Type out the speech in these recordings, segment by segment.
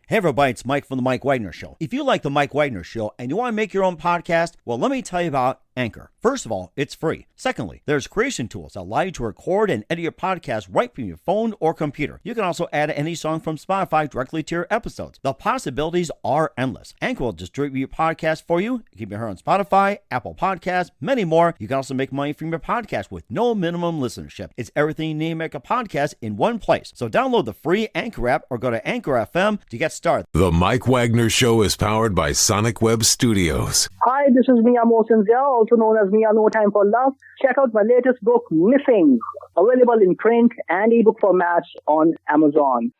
Hey everybody, it's Mike from The Mike Wagner Show. If you like The Mike Wagner Show and you want to make your own podcast, well, let me tell you about Anchor. First of all, it's free. Secondly, there's creation tools that allow you to record and edit your podcast right from your phone or computer. You can also add any song from Spotify directly to your episodes. The possibilities are endless. Anchor will distribute your podcast for you. You can be heard on Spotify, Apple Podcasts, many more. You can also make money from your podcast with no minimum listenership. It's everything you need to make a podcast in one place. So download the free Anchor app or go to Anchor FM to get started. The Mike Wagner Show is powered by Sonic Web Studios. Hi, this is Mia Mosensia, also known as Mia No Time for Love. Check out my latest book, Missing, available in print and ebook formats on Amazon.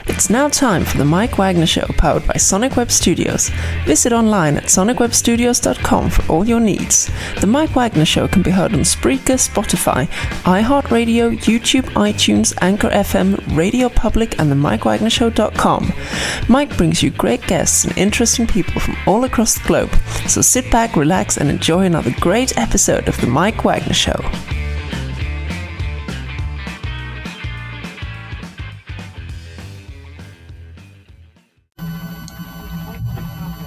It's now time for the Mike Wagner Show, powered by Sonic Web Studios. Visit online at sonicwebstudios.com for all your needs. The Mike Wagner Show can be heard on Spreaker, Spotify, iHeartRadio, YouTube, iTunes, Anchor FM, Radio Public, and themikewagnershow.com. Mike brings you great guests and interesting people from all across the globe. So sit back, relax, and enjoy another great episode of the Mike Wagner Show.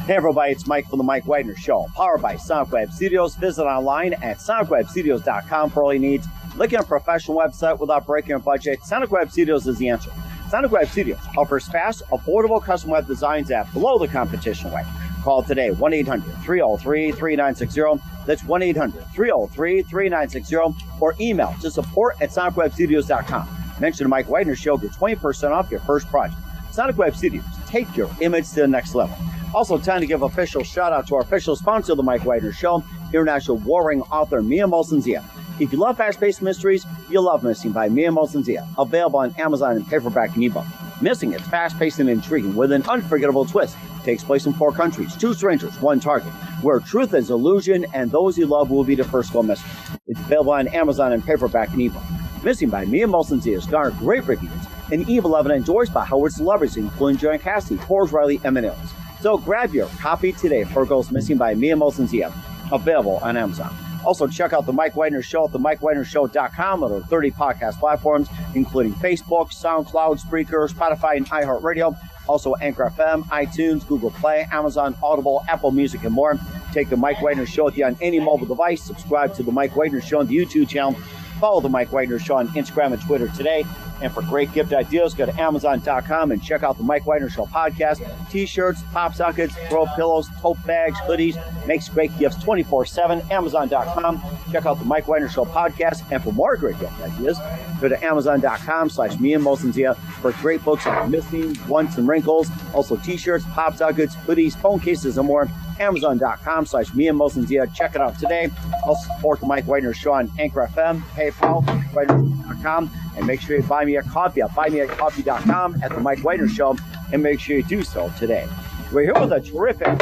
Hey everybody, it's Mike from The Mike Wagner Show, powered by Sonic Web Studios. Visit online at sonicwebstudios.com for all your needs. Looking at a professional website without breaking your budget? Sonic Web Studios is the answer. Sonic Web Studios offers fast, affordable custom web designs at below the competition rate. Call today, 1-800-303-3960. That's 1-800-303-3960. Or email to support@sonicwebstudios.com. Mention the Mike Wagner Show, get 20% off your first project. Sonic Web Studios, take your image to the next level. Also, time to give official shout out to our official sponsor of the Mike Wagner Show, international warring author Mia Mosensia. If you love fast-paced mysteries, you'll love Missing by Mia Mosensia, available on Amazon in paperback and ebook. Missing is fast-paced and intriguing with an unforgettable twist. Takes place in 4 countries, 2 strangers, 1 target, where truth is illusion and those you love will be the first to go missing. It's available on Amazon in paperback and ebook. Missing by Mia Mosensia has garnered great reviews and even loved and endorsed by Howard celebrities, including John Cassidy, Forbes Riley, and Ellis. So grab your copy today for Goes Missing by Mia Mosensia, available on Amazon. Also, check out The Mike Wagner Show at themikewagnershow.com on 30 podcast platforms, including Facebook, SoundCloud, Spreaker, Spotify, and iHeartRadio. Also, Anchor FM, iTunes, Google Play, Amazon, Audible, Apple Music, and more. Take The Mike Wagner Show with you on any mobile device. Subscribe to The Mike Wagner Show on the YouTube channel. Follow The Mike Wagner Show on Instagram and Twitter today. And for great gift ideas, go to Amazon.com and check out the Mike Wagner Show podcast. T-shirts, pop sockets, throw pillows, tote bags, hoodies. Makes great gifts 24/7. Amazon.com. Check out the Mike Wagner Show podcast. And for more great gift ideas, go to Amazon.com/Mia Mosensia for great books like Missing, Blunts and Wrinkles. Also T-shirts, pop sockets, hoodies, phone cases, and more. Amazon.com/Mia Mosensia. Check it out today. Also support the Mike Wagner Show on Anchor FM, PayPal, MikeWagner.com. And make sure you buy me a coffee at buymeacoffee.com at the Mike Wagner Show, and make sure you do so today. We're here with a terrific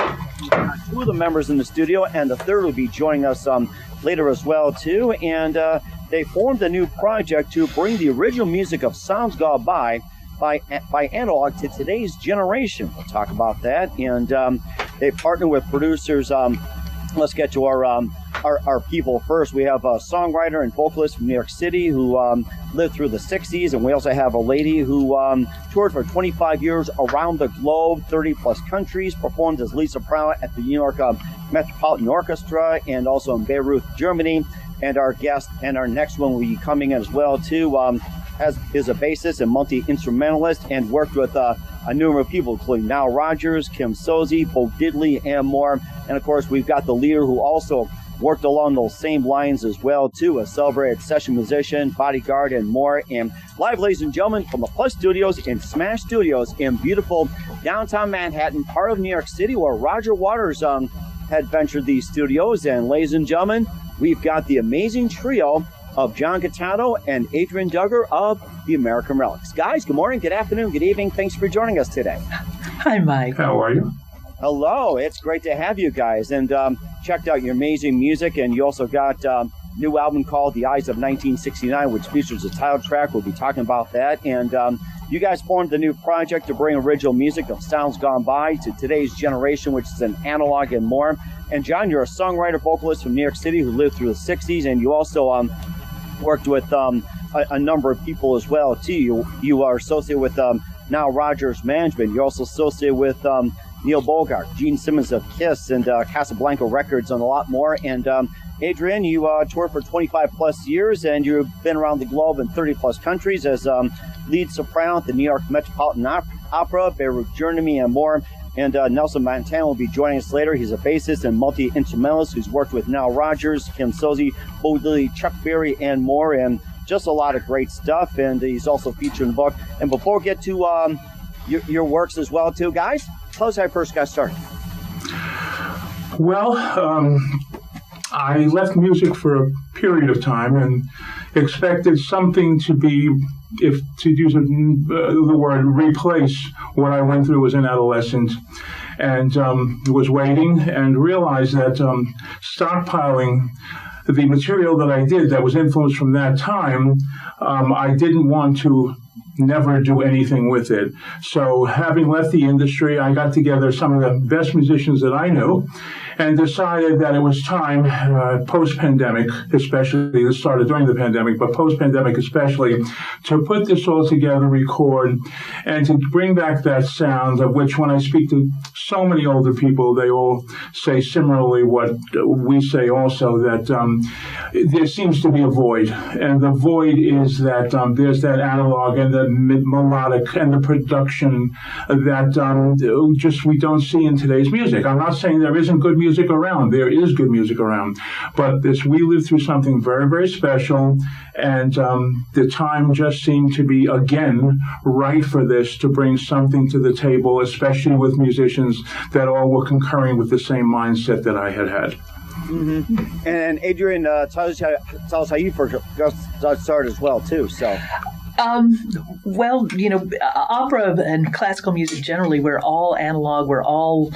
2 of the members in the studio, and the third will be joining us later as well too. And they formed a new project to bring the original music of Sounds Gone By analog to today's generation. We'll talk about that. And they partner with producers. Let's get to our people first. We have a songwriter and vocalist from New York City who lived through the 60s, and we also have a lady who toured for 25 years around the globe, 30-plus countries, performed as Lisa Prout at the New York Metropolitan Orchestra, and also in Beirut, Germany. And our guest and our next one will be coming in as well, too. Is a bassist and multi-instrumentalist, and worked with a number of people, including Nile Rodgers, Kim Sozi, Bo Diddley, and more. And, of course, we've got the leader who also worked along those same lines as well, too, a celebrated session musician, bodyguard, and more. And live, ladies and gentlemen, from the Plus Studios and Smash Studios in beautiful downtown Manhattan, part of New York City, where Roger Waters had ventured these studios. And, ladies and gentlemen, we've got the amazing trio of John Gitano and Adrian Duggar of the American Relics. Guys, good morning, good afternoon, good evening. Thanks for joining us today. Hi, Mike. How are you? Hello. It's great to have you guys. And checked out your amazing music. And you also got a new album called The Eyes of 1969, which features a title track. We'll be talking about that. And you guys formed a new project to bring original music of Sounds Gone By to today's generation, which is an analog and more. And John, you're a songwriter, vocalist from New York City who lived through the 60s. And you also worked with a number of people as well too. You are associated with Nile Rodgers Management. You're also associated with Neil Bogart, Gene Simmons of Kiss, and Casablanca Records, and a lot more. And Adrian, you toured for 25 plus years, and you've been around the globe in 30 plus countries as lead soprano at the New York Metropolitan Opera, Beirut, Germany, and more. And Nelson Montana will be joining us later. He's a bassist and multi-instrumentalist who's worked with Nile Rodgers, Kim Sozi, Bo Diddley, Chuck Berry, and more. And just a lot of great stuff. And he's also featured in the book. And before we get to your works as well, too, guys, tell us how you first got started. Well, I left music for a period of time and expected something to be, if to use the word, replace what I went through as an adolescent, and was waiting and realized that stockpiling the material that I did that was influenced from that time, I didn't want to never do anything with it. So having left the industry, I got together some of the best musicians that I knew and decided that it was time, post-pandemic, especially, this started during the pandemic, but post-pandemic especially, to put this all together, record, and to bring back that sound of which when I speak to so many older people, they all say similarly what we say also, that there seems to be a void. And the void is that there's that analog and the melodic and the production that just we don't see in today's music. I'm not saying there isn't good music around. There is good music around. But we lived through something very, very special, and the time just seemed to be, again, right for this, to bring something to the table, especially with musicians that all were concurring with the same mindset that I had had. Mm-hmm. And Adrian, tell us how you first got started as well, too. So. Well, opera and classical music generally, we're all analog, we're all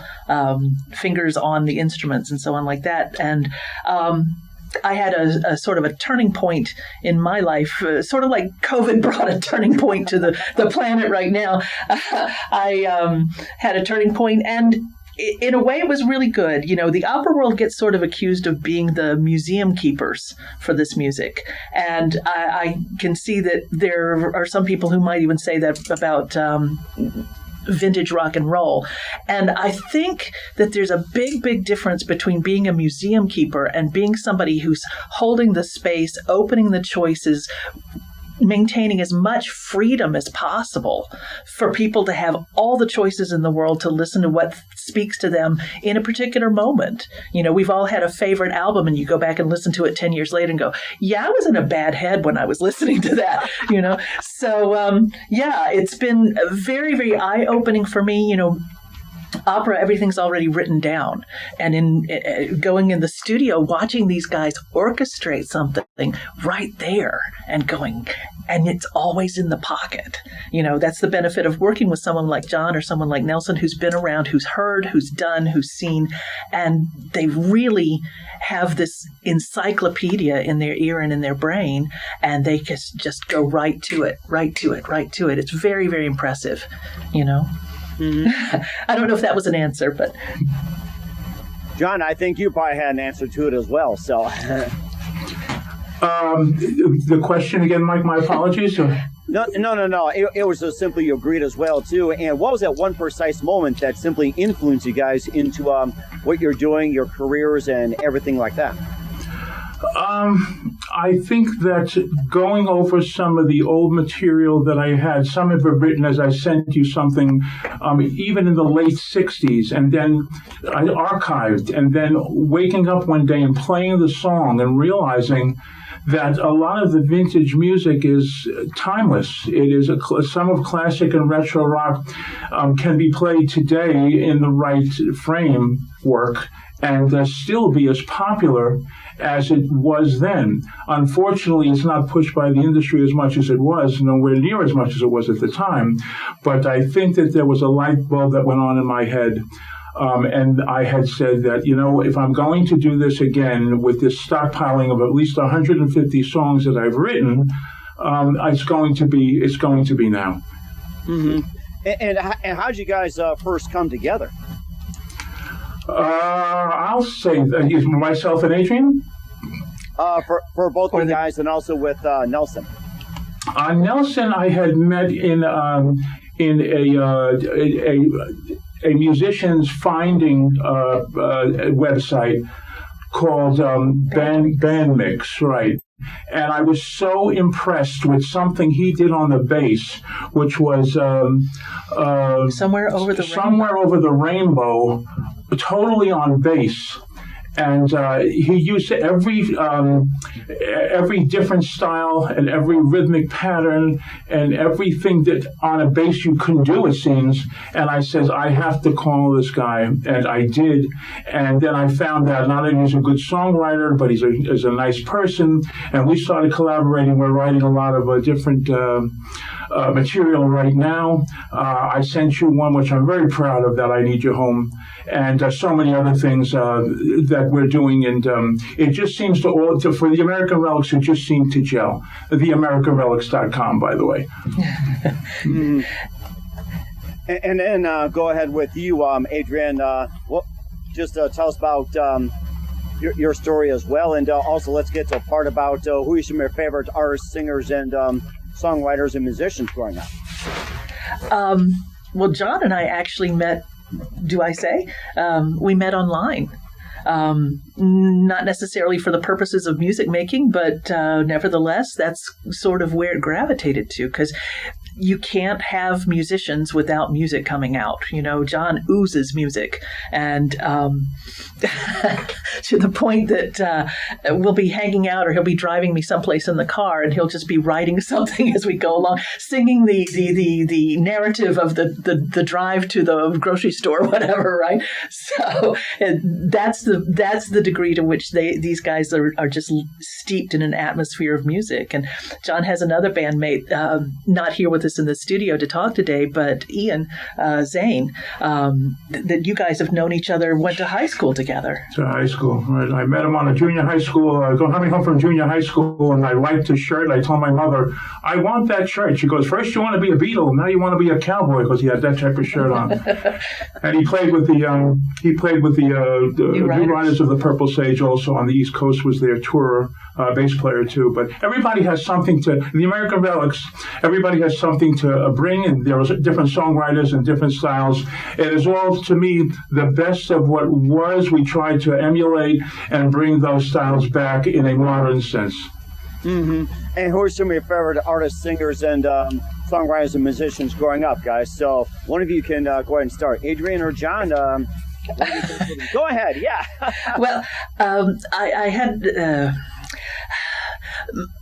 fingers on the instruments and so on like that. And I had a sort of a turning point in my life, sort of like COVID brought a turning point to the planet right now. I had a turning point, and in a way, it was really good. The opera world gets sort of accused of being the museum keepers for this music. And I can see that there are some people who might even say that about vintage rock and roll. And I think that there's a big, big difference between being a museum keeper and being somebody who's holding the space, opening the choices, maintaining as much freedom as possible for people to have all the choices in the world to listen to what speaks to them in a particular moment. We've all had a favorite album, and you go back and listen to it 10 years later and go, yeah, I was in a bad head when I was listening to that, So, it's been very, very eye-opening for me, Opera, everything's already written down. And in going in the studio, watching these guys orchestrate something right there and going, and it's always in the pocket. That's the benefit of working with someone like John or someone like Nelson, who's been around, who's heard, who's done, who's seen, and they really have this encyclopedia in their ear and in their brain, and they just go right to it. It's very, very impressive, Mm-hmm. I don't know if that was an answer, but John, I think you probably had an answer to it as well. So, the question again, Mike. My apologies. No. It was just simply you agreed as well too. And what was that one precise moment that simply influenced you guys into what you're doing, your careers, and everything like that? I think that going over some of the old material that I had, some of it written as I sent you something, even in the late 60s, and then I archived, and then waking up one day and playing the song and realizing that a lot of the vintage music is timeless. It is some of classic and retro rock can be played today in the right framework and still be as popular as it was then. Unfortunately, it's not pushed by the industry as much as it was, nowhere near as much as it was at the time. But I think that there was a light bulb that went on in my head. And I had said that, if I'm going to do this again with this stockpiling of at least 150 songs that I've written, it's going to be now. Mm-hmm. And how did you guys first come together? I'll say myself and Adrian. For both of you guys, and also with Nelson. Nelson, I had met in a musician's finding website called Band Mix, right? And I was so impressed with something he did on the bass, which was Somewhere Over the Rainbow, totally on bass. And he used every different style and every rhythmic pattern and everything that on a bass you couldn't do, it seems. And I says, I have to call this guy, and I did. And then I found out not only he's a good songwriter, but he's a nice person. And we started collaborating. We're writing a lot of different material right now. I sent you one, which I'm very proud of, that I Need You Home, and so many other things that we're doing, and it just seems for the American Relics, it just seemed to gel. TheAmericanRelics.com, by the way. And then go ahead with you, Adrian. Just tell us about your story as well, and also let's get to a part about who are some of your favorite artists, singers, and songwriters and musicians growing up. Well, John and I actually met. We met online. Not necessarily for the purposes of music making, but nevertheless, that's sort of where it gravitated to, because you can't have musicians without music coming out. You know, John oozes music, and to the point that we'll be hanging out, or he'll be driving me someplace in the car, and he'll just be writing something as we go along, singing the narrative of the drive to the grocery store, whatever, right? So that's the degree to which these guys are just steeped in an atmosphere of music. And John has another bandmate, not here with us in the studio to talk today, but Ian Zane, that you guys have known each other, went to high school together. To high school, right? I met him on a junior high school. I was coming home from junior high school, and I liked his shirt. I told my mother, I want that shirt. She goes, first you want to be a Beatle, now you want to be a cowboy, because he had that type of shirt on. And he played with the New Riders of the Purple Sage also on the East Coast, was their tour bass player too. But everybody has something to, the American Relics, everybody has something to bring, and there are different songwriters and different styles. It is all, to me, the best of what was. We tried to emulate and bring those styles back in a modern sense. Mm-hmm. And who are some of your favorite artists, singers, and songwriters and musicians growing up, guys? So one of you can go ahead and start. Adrian or John? Go ahead, yeah. Well, I had...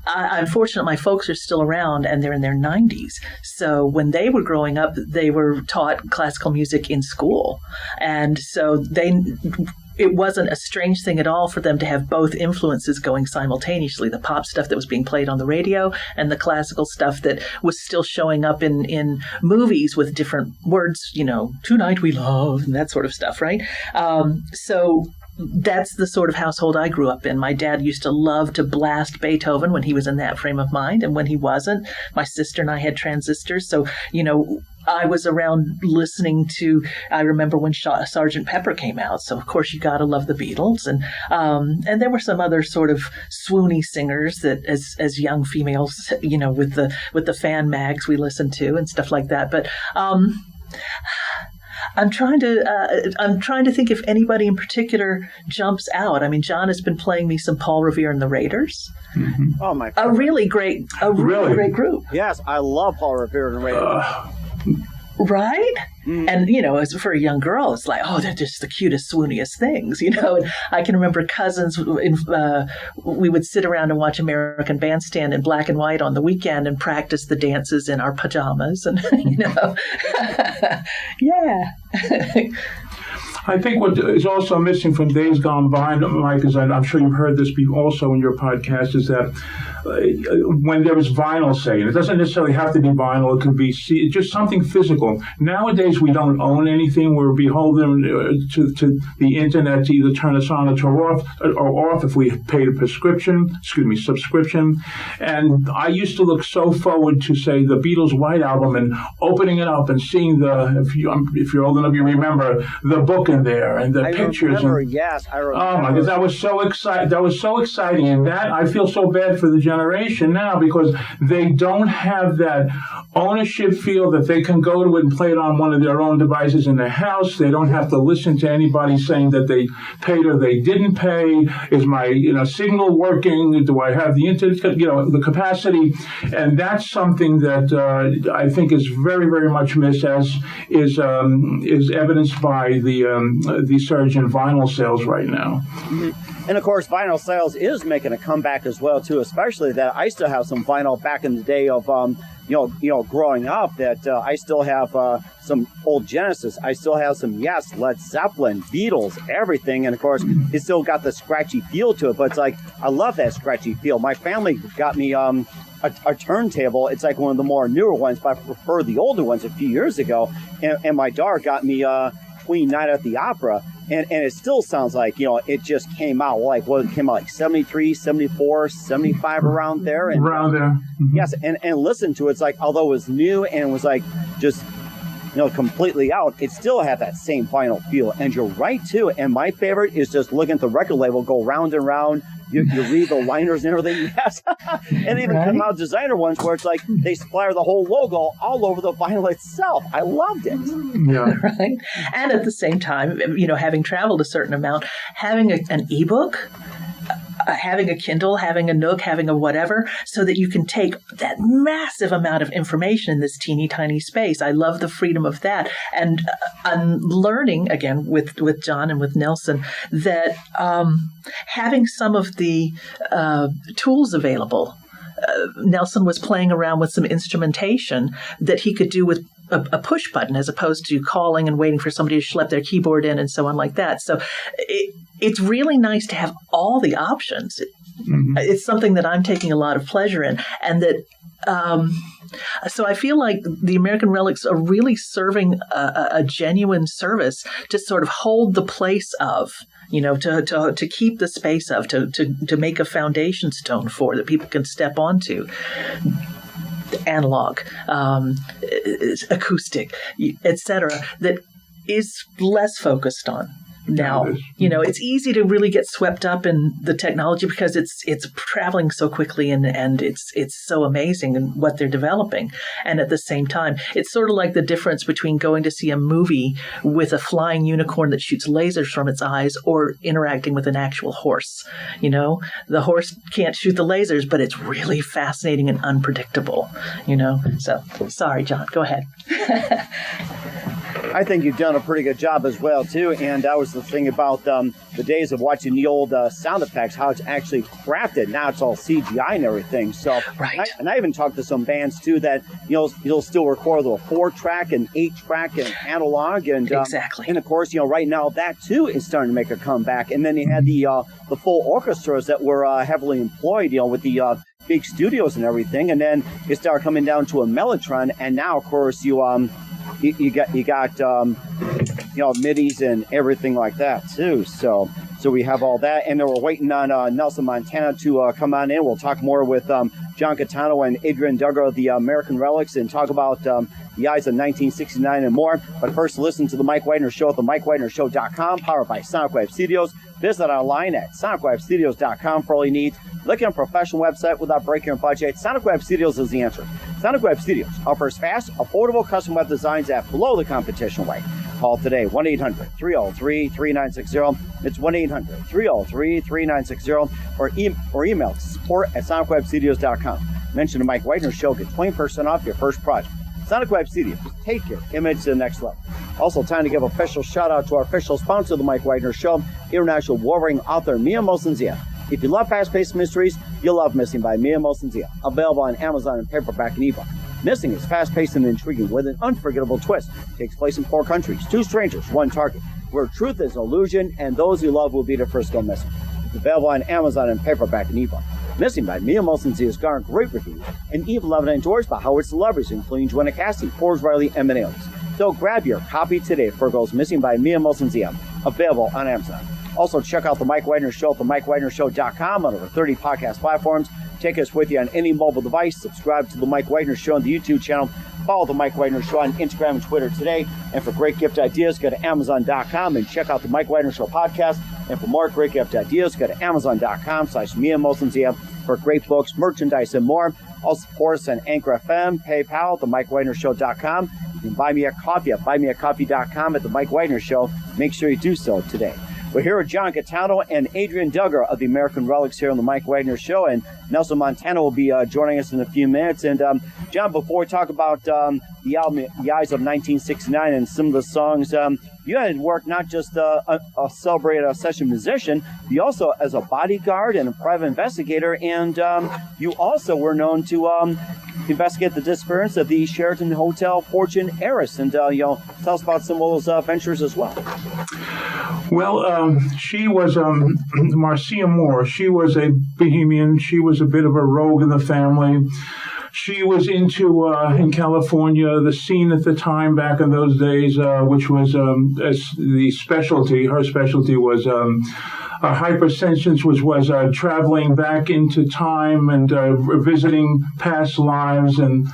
I'm fortunate my folks are still around, and they're in their 90s. So when they were growing up, they were taught classical music in school. And so it wasn't a strange thing at all for them to have both influences going simultaneously, the pop stuff that was being played on the radio and the classical stuff that was still showing up in movies with different words, you know, Tonight We Love and that sort of stuff, right? So that's the sort of household I grew up in. My dad used to love to blast Beethoven when he was in that frame of mind, and when he wasn't, my sister and I had transistors. So, you know, I was around listening to, I remember when Sgt. Pepper came out. So, of course, you got to love the Beatles. And there were some other sort of swoony singers that as young females, you know, with the fan mags we listened to and stuff like that. But I'm trying to think if anybody in particular jumps out. I mean, John has been playing me some Paul Revere and the Raiders. Mm-hmm. Oh my! A really great group. Yes, I love Paul Revere and the Raiders. Right? Mm. And, you know, as for a young girl, it's like, oh, they're just the cutest, swooniest things, you know. And I can remember cousins, we would sit around and watch American Bandstand in black and white on the weekend and practice the dances in our pajamas and, you know. Yeah. I think what is also missing from days gone by, Mike, is I'm sure you've heard this also in your podcast, is that when there was vinyl, say, and it doesn't necessarily have to be vinyl, it could be just something physical. Nowadays, we don't own anything. We're beholden to the internet to either turn us on or off if we paid a subscription. And I used to look so forward to, say, the Beatles' White Album and opening it up and seeing if you're old enough, you remember the book in there and the pictures. Yes, I remember. Oh my God, that was so exciting. And that, I feel so bad for the generation now, because they don't have that ownership feel that they can go to it and play it on one of their own devices in their house. They don't have to listen to anybody saying that they paid or they didn't pay. Is my signal working? Do I have the internet? The capacity, and that's something that I think is very, very much missed, as is evidenced by the surge in vinyl sales right now. And of course, vinyl sales is making a comeback as well too. Especially that I still have some vinyl back in the day of growing up. That I still have some old Genesis. I still have some Led Zeppelin, Beatles, everything. And of course, it still got the scratchy feel to it. But it's like I love that scratchy feel. My family got me a turntable. It's like one of the more newer ones, but I prefer the older ones a few years ago. And my daughter got me Queen Night at the Opera. And it still sounds like, it just came out it came out like 73, 74, 75 around there. And, around there. Mm-hmm. Yes. And listen to it. It's like, although it was new and it was like just, completely out, it still had that same vinyl feel. And you're right too. And my favorite is just looking at the record label, go round and round. You read the liners and everything. Yes. And even come out designer ones where it's like they splatter the whole logo all over the vinyl itself. I loved it. Yeah. Right. And at the same time, having traveled a certain amount, having an ebook, having a Kindle, having a Nook, having a whatever, so that you can take that massive amount of information in this teeny tiny space. I love the freedom of that. And I'm learning, again, with John and with Nelson, that having some of the tools available, Nelson was playing around with some instrumentation that he could do with a push button, as opposed to calling and waiting for somebody to schlep their keyboard in and so on like that. So it's really nice to have all the options. Mm-hmm. It's something that I'm taking a lot of pleasure in. And that, so I feel like the American Relics are really serving a genuine service to sort of hold the place of, to keep the space of, to make a foundation stone for that people can step onto. Analog, acoustic, etc., that is less focused on now. It's easy to really get swept up in the technology because it's traveling so quickly and it's so amazing in what they're developing. And at the same time, it's sort of like the difference between going to see a movie with a flying unicorn that shoots lasers from its eyes or interacting with an actual horse. The horse can't shoot the lasers, but it's really fascinating and unpredictable. So sorry, John, go ahead. I think you've done a pretty good job as well, too. And I was thinking about the days of watching the old sound effects, how it's actually crafted. Now it's all CGI and everything. So, right. I even talked to some bands, too, that you'll still record a 4-track and 8-track and analog. And exactly. And, of course, right now that, too, is starting to make a comeback. And then you had the full orchestras that were heavily employed, with the big studios and everything. And then it started coming down to a Mellotron. And now, of course, you got midis and everything like that too. So we have all that, and then we're waiting on Nelson Montana to come on in. We'll talk more with John Gitano and Adrian Duggar of the American Relics and talk about the eyes of 1969 and more. But first, listen to the Mike Wagner Show at the MikeWagnerShow.com, powered by Sonic Web Studios. Visit online at SonicWebStudios.com for all you need. Looking at a professional website without breaking your budget? Sonic Web Studios is the answer. Sonic Web Studios offers fast, affordable custom web designs at below the competition rate. Call today, 1-800-303-3960. It's 1-800-303-3960. Or email support@SonicWebStudios.com. Mention the Mike Wagner Show. Get 20% off your first project. Sonic Web Studios. Take your image to the next level. Also, time to give official shout-out to our official sponsor of the Mike Wagner Show, international warring author Mia Mosensia. If you love fast-paced mysteries, you'll love Missing by Mia Mosensia. Available on Amazon in paperback and ebook. Missing is fast-paced and intriguing with an unforgettable twist. Takes place in 4 countries, 2 strangers, 1 target, where truth is illusion and those you love will be the first go missing. It's available on Amazon in paperback and ebook. Missing by Mia Mosensia has garnered great reviews and even loved and endorsed by Howard celebrities, including Joanna Cassidy, Forbes Riley, and many others. So grab your copy today for Girls Missing by Mia Mosensia, available on Amazon. Also, check out the Mike Wagner Show at the MikeWagnerShow.com on over 30 podcast platforms. Take us with you on any mobile device. Subscribe to the Mike Wagner Show on the YouTube channel. Follow the Mike Wagner Show on Instagram and Twitter today. And for great gift ideas, go to Amazon.com and check out the Mike Wagner Show podcast. And for more great gift ideas, go to Amazon.com/Mia Mosensia. for great books, merchandise, and more. Also support us on Anchor FM, PayPal, themikewagnershow.com. You can buy me a coffee at buymeacoffee.com at The Mike Wagner Show. Make sure you do so today. We're here with John Gitano and Adrian Duggar of the American Relics here on The Mike Wagner Show, and Nelson Montana will be joining us in a few minutes. And John, before we talk about the album The Eyes of 1969 and some of the songs, you had worked not just a celebrated session musician, you also as a bodyguard and a private investigator, and you also were known to investigate the disappearance of the Sheraton Hotel fortune heiress. And tell us about some of those ventures as well. Well, she was Marcia Moore. She was a bohemian. She was a bit of a rogue in the family. She was into, in California, the scene at the time back in those days, which was the specialty. Her specialty was hypersensitive, was traveling back into time and visiting past lives and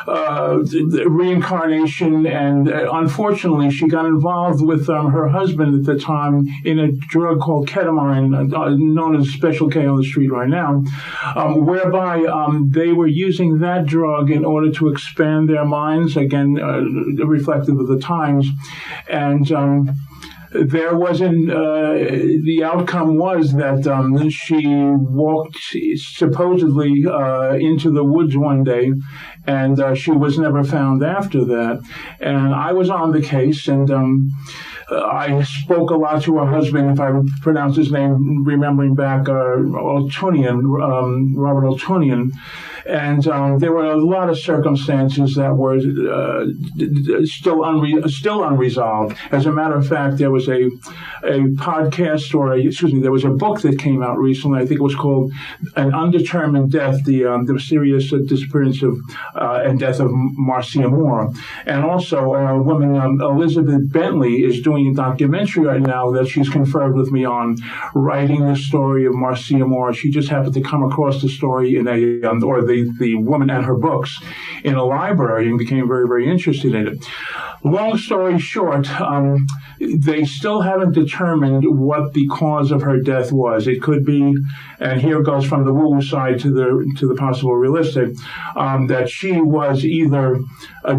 reincarnation. And unfortunately, she got involved with her husband at the time in a drug called ketamine, known as Special K on the street right now, whereby they were using that drug in order to expand their minds, again, reflective of the times. And there wasn't, the outcome was that she walked supposedly into the woods one day, and she was never found after that. And I was on the case, and I spoke a lot to her husband, if I pronounce his name, remembering back, Altunian, Robert Altunian. And there were a lot of circumstances that were still unresolved. As a matter of fact, there was a podcast, there was a book that came out recently. I think it was called An Undetermined Death, the mysterious disappearance of and death of Marcia Moore. And also, a woman, Elizabeth Bentley, is doing a documentary right now that she's conferred with me on, writing the story of Marcia Moore. She just happened to come across the story in a, or the woman and her books in a library, and became very, very interested in it. Long story short, they still haven't determined what the cause of her death was. It could be, and here it goes from the woo-woo side to the possible realistic, that she was either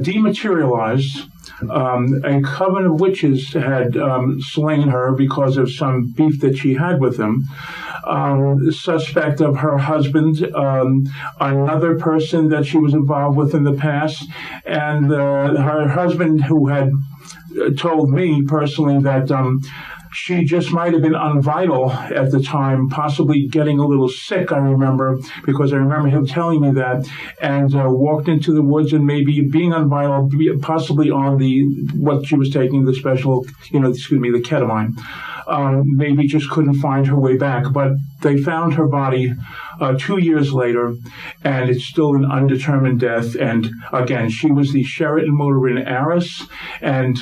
dematerialized. A coven of witches had slain her because of some beef that she had with them. Suspect of her husband, another person that she was involved with in the past, and her husband, who had told me personally that she just might have been unvital at the time, possibly getting a little sick, I remember, because I remember him telling me that, and walked into the woods and maybe being unvital, possibly on what she was taking, the special, the ketamine. Maybe just couldn't find her way back. But they found her body 2 years later, and it's still an undetermined death. And again, she was the Sheraton Motor Inn heiress. And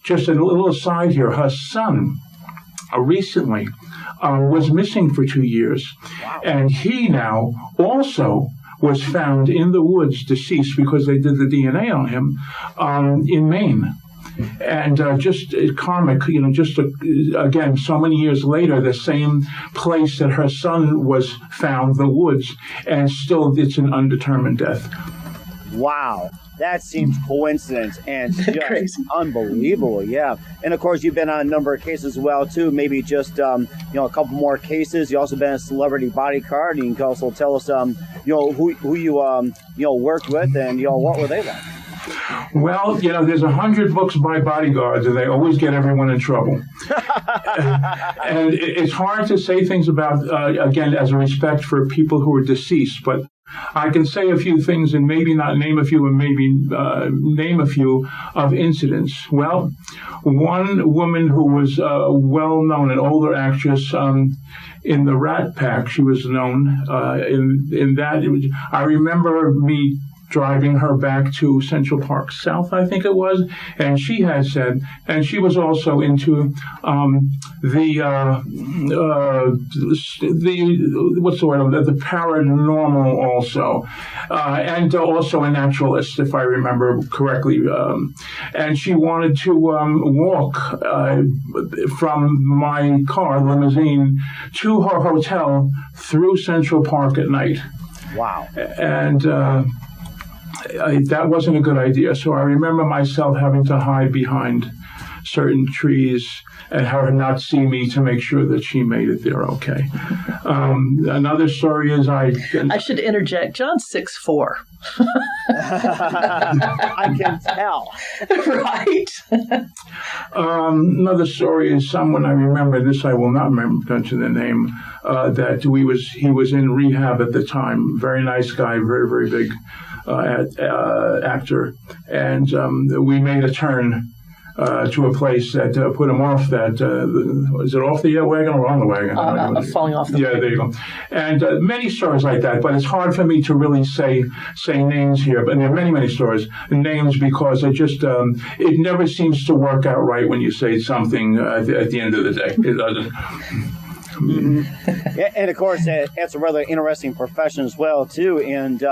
just a little aside here, her son recently was missing for 2 years. Wow. And he now also was found in the woods deceased because they did the DNA on him in Maine. And just karmic, again, so many years later, the same place that her son was found, the woods, and still it's an undetermined death. Wow. That seems coincidence and just crazy. Unbelievable, yeah. And of course, you've been on a number of cases as well, too. Maybe just a couple more cases. You also been a celebrity bodyguard. You can also tell us, who you worked with, and what were they like? Well, there's 100 books by bodyguards, and they always get everyone in trouble. And it's hard to say things about, again, as a respect for people who are deceased, but I can say a few things and maybe not name a few and maybe name a few of incidents. Well, one woman who was well-known, an older actress in the Rat Pack, she was known in that. I remember me driving her back to Central Park South, I think it was, and she had said, and she was also into the what's the word, the paranormal also, and also a naturalist, if I remember correctly, and she wanted to walk from my car limousine to her hotel through Central Park at night. Wow. And that wasn't a good idea. So I remember myself having to hide behind certain trees and her not see me to make sure that she made it there okay. Another story is I should interject. John's 6'4". I can tell. Right. Another story is someone I remember, this I will not mention the name, that he was in rehab at the time. Very nice guy, very, very big actor. And we made a turn to a place that put him off that, is it off the wagon or on the wagon? Falling off the wagon. Yeah, there you go. And many stories like that, but it's hard for me to really say names here. But there are many, many stories, names, because it just, it never seems to work out right when you say something at the end of the day. It doesn't. And of course, it's a rather interesting profession as well, too. And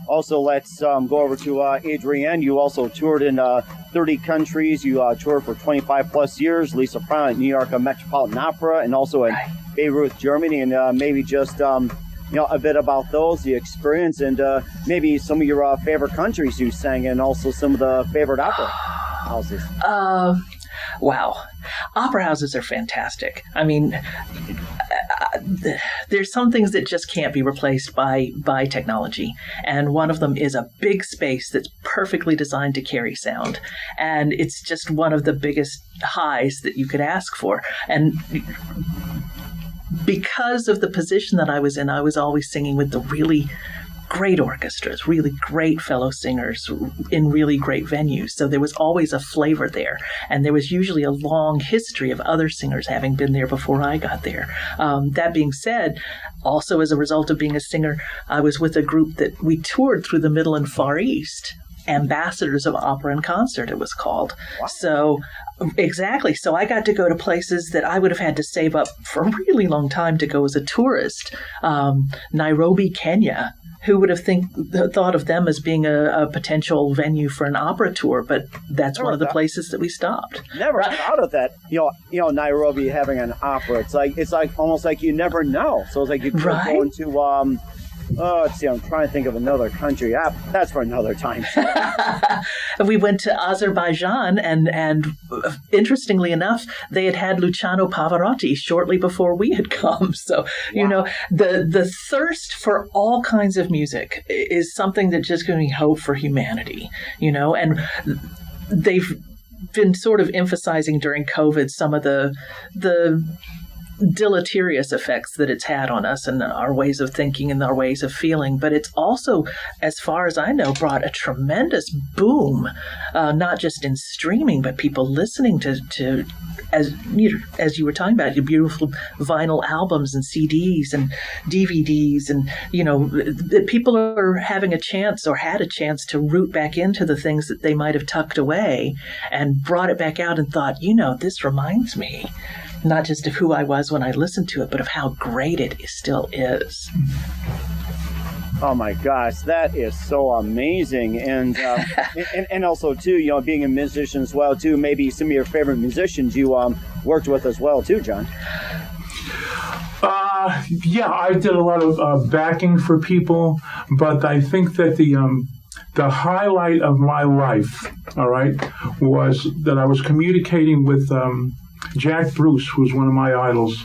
also, let's go over to Adrienne. You also toured in 30 countries. You toured for 25 plus years, lead soprano at New York Metropolitan Opera, and also in Beirut, Germany. And maybe just a bit about those, the experience, and maybe some of your favorite countries you sang in, and also some of the favorite opera houses. Wow. Opera houses are fantastic. I mean, there's some things that just can't be replaced by technology. And one of them is a big space that's perfectly designed to carry sound. And it's just one of the biggest highs that you could ask for. And because of the position that I was in, I was always singing with the really great orchestras, really great fellow singers in really great venues. So there was always a flavor there. And there was usually a long history of other singers having been there before I got there. That being said, also as a result of being a singer, I was with a group that we toured through the Middle and Far East. Ambassadors of Opera and Concert, it was called. Wow. So, exactly. So I got to go to places that I would have had to save up for a really long time to go as a tourist. Nairobi, Kenya. Who would have thought of them as being a potential venue for an opera tour? But that's one of the places that we stopped. Never thought of that. Nairobi having an opera. It's like almost like you never know. So it's like you could go into let's see, I'm trying to think of another country. That's for another time. We went to Azerbaijan, and interestingly enough, they had Luciano Pavarotti shortly before we had come. So, wow. The thirst for all kinds of music is something that just gives me hope for humanity, and they've been sort of emphasizing during COVID some of the deleterious effects that it's had on us and our ways of thinking and our ways of feeling. But it's also, as far as I know, brought a tremendous boom, not just in streaming, but people listening to as you were talking about, your beautiful vinyl albums and CDs and DVDs, and people are having a chance or had a chance to root back into the things that they might have tucked away and brought it back out and thought, this reminds me not just of who I was when I listened to it, but of how great it still is. Oh my gosh, that is so amazing. And and also too, being a musician as well too, maybe some of your favorite musicians you worked with as well too, John. Yeah, I did a lot of backing for people, but I think that the highlight of my life, all right, was that I was communicating with Jack Bruce, who's one of my idols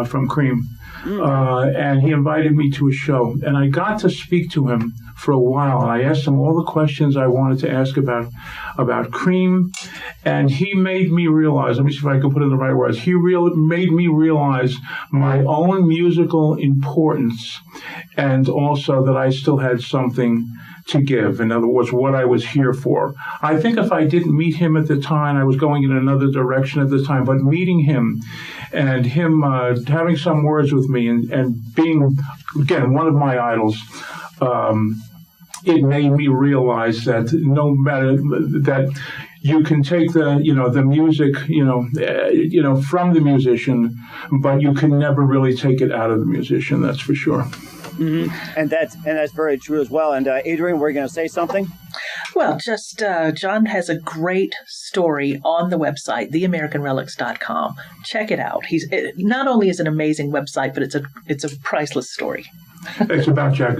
from Cream. And he invited me to a show, and I got to speak to him for a while. And I asked him all the questions I wanted to ask about Cream, and he made me realize, let me see if I can put it in the right words, he made me realize my own musical importance, and also that I still had something to give. In other words, what I was here for. I think if I didn't meet him at the time, I was going in another direction at the time, but meeting him and him having some words with me and being, again, one of my idols, it made me realize that no matter that you can take the music from the musician, but you can never really take it out of the musician. That's for sure. Mm-hmm. And that's very true as well. And Adrian, we're going to say something. Well, just John has a great story on the website, theamericanrelics.com. Check it out. Not only is it an amazing website, but it's a priceless story. It's about Jack.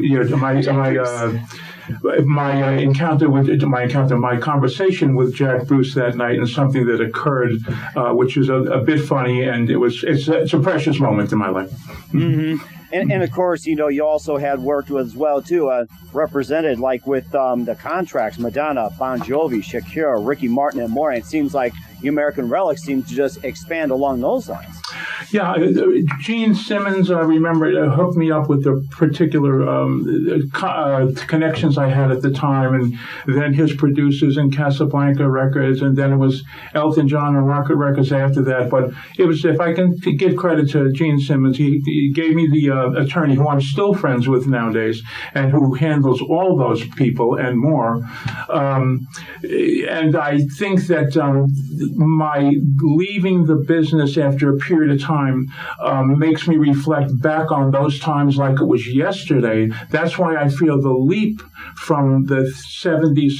My conversation with Jack Bruce that night, and something that occurred, which is a bit funny, and it's a precious moment in my life. Mm-hmm. And of course, you also had worked with as well too, represented like with the contracts, Madonna, Bon Jovi, Shakira, Ricky Martin, and more. And it seems like the American Relics seems to just expand along those lines. Yeah, Gene Simmons, I remember, hooked me up with the particular connections I had at the time, and then his producers in Casablanca Records, and then it was Elton John and Rocket Records after that. But it was, if I can give credit to Gene Simmons, he gave me the attorney who I'm still friends with nowadays, and who handles all those people and more. And I think that my leaving the business after a period of time makes me reflect back on those times like it was yesterday. That's why I feel the leap from the 70s,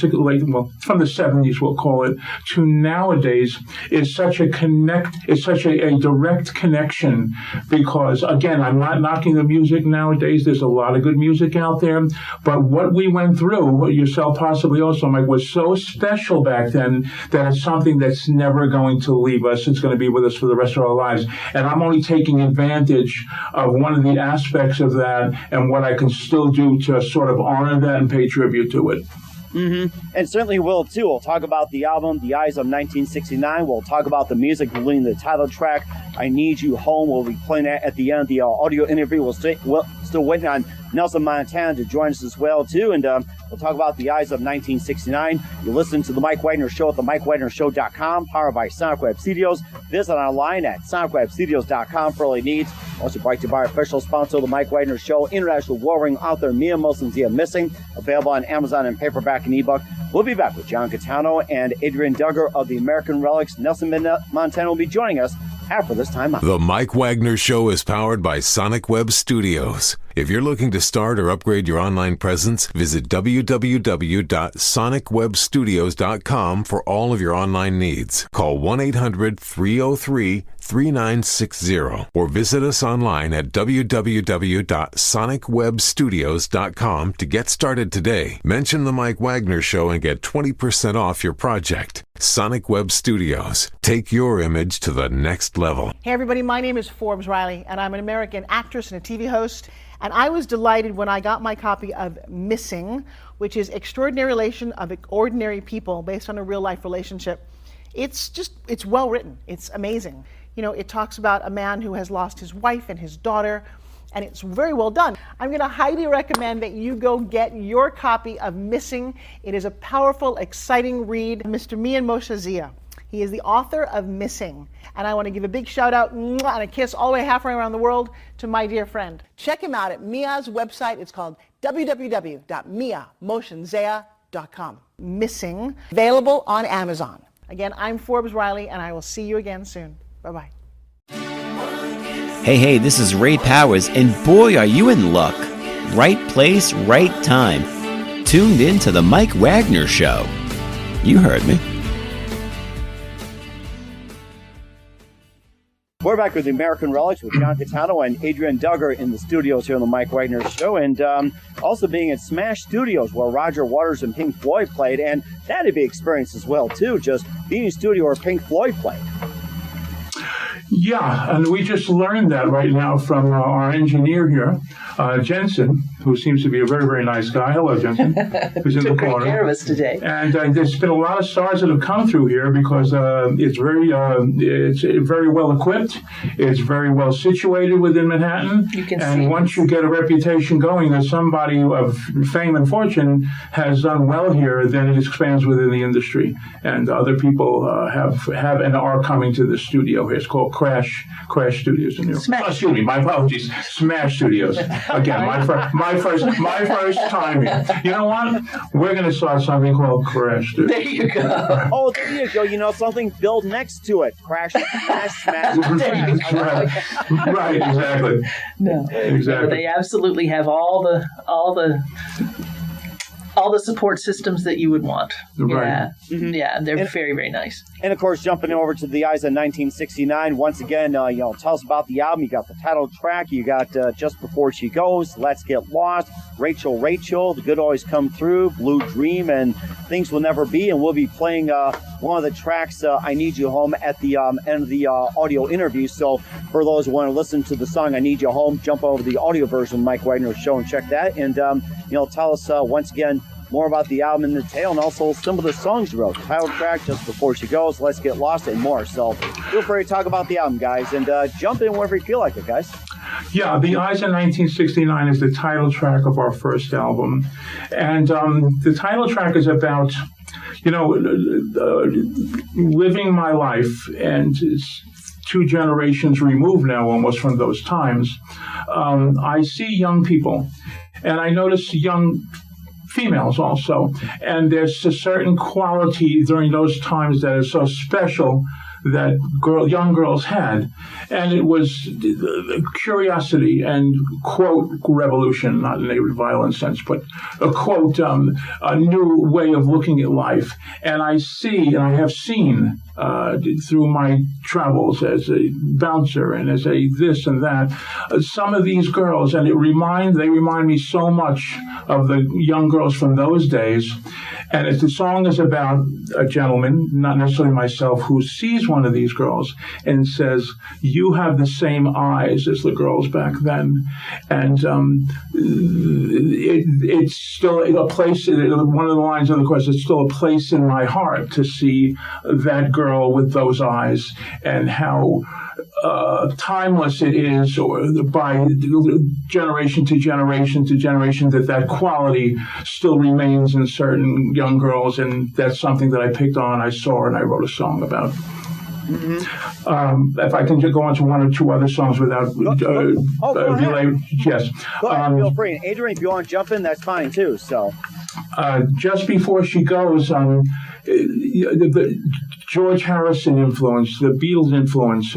from the 70s, we'll call it, to nowadays is such a direct connection, because again, I'm not knocking the music nowadays. There's a lot of good music out there, but what we went through, yourself possibly also, Mike, was so special back then that it's something that's never going to leave us. It's going to be with us for the rest of our lives. And I'm only taking advantage of one of the aspects of that and what I can still do to sort of honor that and pay tribute to it. Mm-hmm. And certainly will, too. We'll talk about the album, The Eyes of 1969. We'll talk about the music, including the title track, I Need You Home. We'll be playing that at the end of the audio interview. We'll still waiting on Nelson Montana to join us as well, too. And we'll talk about The Eyes of 1969. You listen to The Mike Wagner Show at themikewagnershow.com, powered by Sonic Web Studios. Visit online at sonicwebstudios.com for all your needs. Also brought to you by our official sponsor, The Mike Wagner Show, international warring author Mia Zia Missing, available on Amazon in paperback and ebook. We'll be back with John Gitano and Adrian Duggar of the American Relics. Nelson Montana will be joining us after this time out. The Mike Wagner Show is powered by Sonic Web Studios. If you're looking to start or upgrade your online presence, visit www.sonicwebstudios.com for all of your online needs. Call 1-800-303-3960 or visit us online at www.sonicwebstudios.com to get started today. Mention the Mike Wagner Show and get 20% off your project. Sonic Web Studios. Take your image to the next level. Hey everybody, my name is Forbes Riley, and I'm an American actress and a TV host. And I was delighted when I got my copy of Missing, which is Extraordinary Relation of Ordinary People based on a real life relationship. It's well written. It's amazing. It talks about a man who has lost his wife and his daughter, and it's very well done. I'm going to highly recommend that you go get your copy of Missing. It is a powerful, exciting read. Mr. Mian Moshe Zia. He is the author of Missing. And I want to give a big shout out and a kiss all the way halfway around the world to my dear friend. Check him out at Mia's website. It's called www.miamotionzea.com. Missing, available on Amazon. Again, I'm Forbes Riley, and I will see you again soon. Bye-bye. Hey, this is Ray Powers, and boy, are you in luck. Right place, right time. Tuned in to the Mike Wagner Show. You heard me. We're back with the American Relics with John Gitano and Adrian Duggar in the studios here on the Mike Wagner Show, and also being at Smash Studios where Roger Waters and Pink Floyd played, and that had be experience as well too, just being in studio where Pink Floyd played. Yeah, and we just learned that right now from our engineer here, Jensen, who seems to be a very, very nice guy. Hello, Jensen. Who's in the corner. Took care of us today. And there's been a lot of stars that have come through here because it's very well equipped. It's very well situated within Manhattan. You can and see once you get a reputation going that somebody of fame and fortune has done well here, then it expands within the industry. And other people have and are coming to the studio here. It's called Crash Studios in New York. Smash. Excuse me, my apologies. Smash Studios. Again, my first time here. You know what? We're going to start something called Crash Studios. There you go. Oh, there you go. You know, something built next to it. Crash, smash. Right, exactly. No, exactly. They absolutely have all the support systems that you would want. Right. Yeah, yeah, they're very, very nice. And of course, jumping over to the Eyes of 1969. Once again, tell us about the album. You got the title track. You got Just Before She Goes, Let's Get Lost, Rachel, The Good Always Come Through, Blue Dream, and Things Will Never Be. And we'll be playing one of the tracks, I Need You Home, at the end of the audio interview. So for those who want to listen to the song I Need You Home, jump over to the audio version of Mike Wagner's show and check that. And tell us once again more about the album in detail, and also some of the songs you wrote. The title track, Just Before She Goes, Let's Get Lost, and more. So feel free to talk about the album, guys, and jump in whenever you feel like it, guys. Yeah, The Eyes of 1969 is the title track of our first album. And the title track is about, living my life, and it's 2 generations removed now almost from those times. I see young people, and I notice young females also. And there's a certain quality during those times that is so special that young girls had. And it was curiosity and, quote, revolution, not in a violent sense, but a, quote, a new way of looking at life. And I have seen through my travels as a bouncer and as a this and that, some of these girls, and they remind me so much of the young girls from those days. And the song is about a gentleman, not necessarily myself, who sees one of these girls and says, "You have the same eyes as the girls back then." And it's still a place, one of the lines of the chorus, it's still a place in my heart to see that girl with those eyes, and how timeless it is, or by generation to generation to generation, that quality still remains in certain young girls. And that's something that I picked on, I saw, and I wrote a song about. If I can just go on to 1 or 2 other songs without delay. Yes. Go ahead, feel free. And Adrian, if you want to jump in, that's fine too. So, Just Before She Goes, the George Harrison influence, the Beatles influence.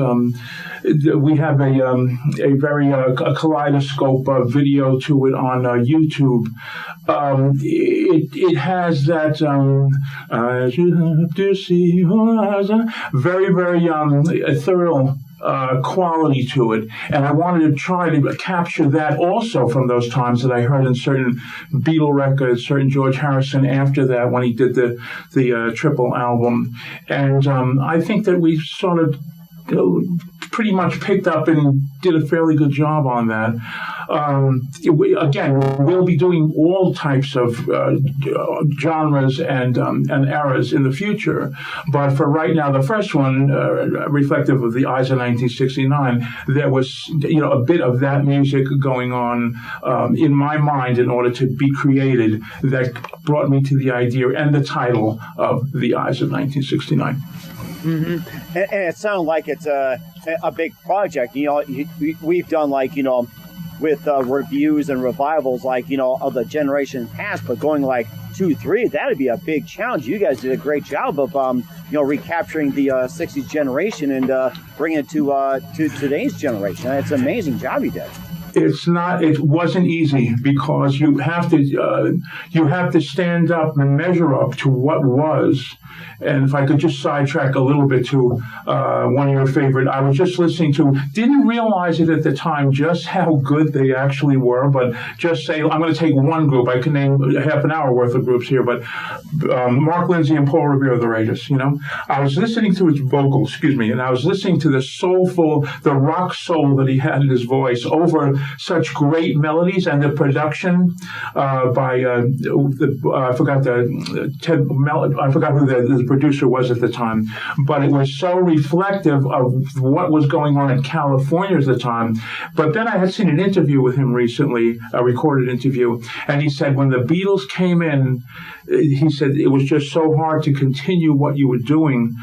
We have a very kaleidoscope video to it on YouTube. It has that as you have to see very, very ethereal quality to it, and I wanted to try to capture that also from those times that I heard in certain Beatle records, certain George Harrison after that when he did the triple album. And I think that we sort of pretty much picked up and did a fairly good job on that. Again, we'll be doing all types of genres and eras in the future. But for right now, the first one, reflective of the Eyes of 1969, there was a bit of that music going on in my mind in order to be created that brought me to the idea and the title of The Eyes of 1969. Mm-hmm. And it sounds like it's a big project. We've done with reviews and revivals of the generation past, but going 2, 3, that'd be a big challenge. You guys did a great job of recapturing the 60s generation and bringing it to today's generation. It's an amazing job you did. It wasn't easy, because you have to stand up and measure up to what was. And if I could just sidetrack a little bit to one of your favorite, I was just listening to, didn't realize it at the time just how good they actually were, but just say, I'm going to take one group. I can name half an hour worth of groups here, but Mark Lindsay and Paul Revere, the Raiders, I was listening to his vocals, and I was listening to the soulful, the rock soul that he had in his voice over such great melodies, and the production by I forgot who the producer was at the time, but it was so reflective of what was going on in California at the time. But then I had seen an interview with him recently, a recorded interview, and he said when the Beatles came in, he said it was just so hard to continue what you were doing